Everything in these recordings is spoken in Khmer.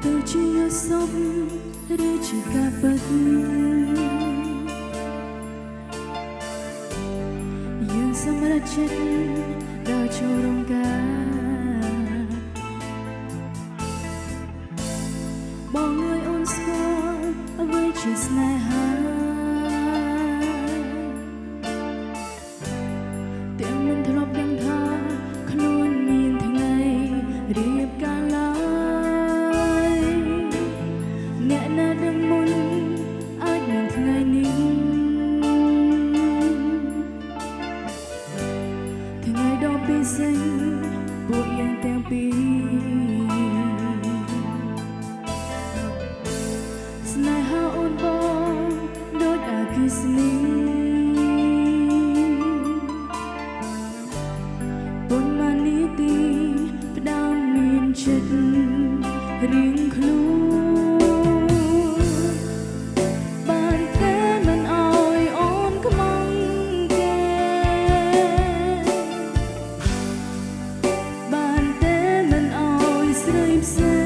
ទៅជាសុខឬជាការពិតយើងសម្រេចចិត្តដល់ចូលរងការបងអើយអូនស្គាល់អ្វីជាស្នេហាទាំងមិនធ្លាប់ដឹងថាខ្លួនមានថ្ងៃរៀបការឡើយអ្នកណាដឹងមុនអាចមានថ្ងៃនេះថ្ងៃដ៏ពិសេសពួកយើងទាំងពីរស្នេហាអូនបងដូចអគ្គិសនីប៉ុន្មាននាទីផ្ដើមមានចិត្តរៀងខ្លួនបានតែមិនអោយអូនខ្មាំងគេបានតែមិនអោយស្រីផ្សេ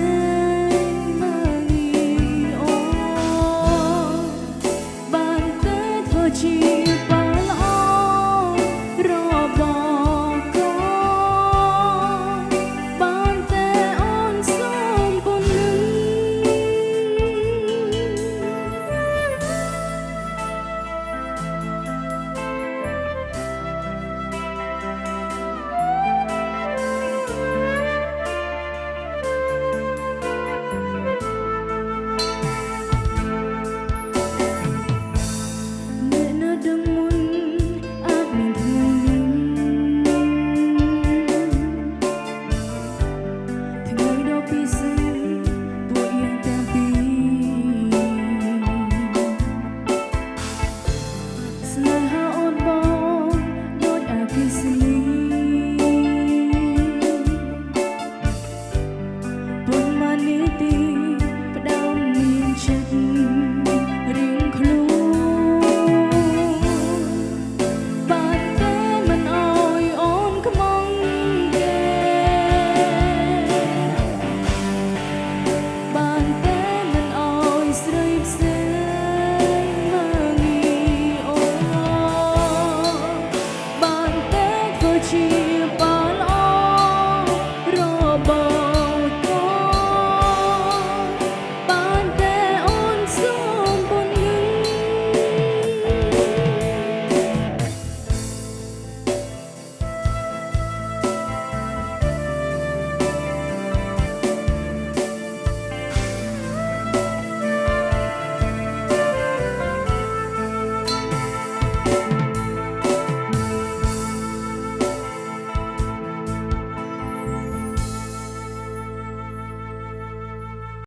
ងមកនេះអូបានតែធ្វើជាបានល្អរបស់កូនបានតែអូនសូមប៉ុណ្ណឹងអ្នកណាដឹងមុនអាចមានថ្ងៃនេះថ្ងៃដ៏ពិសេស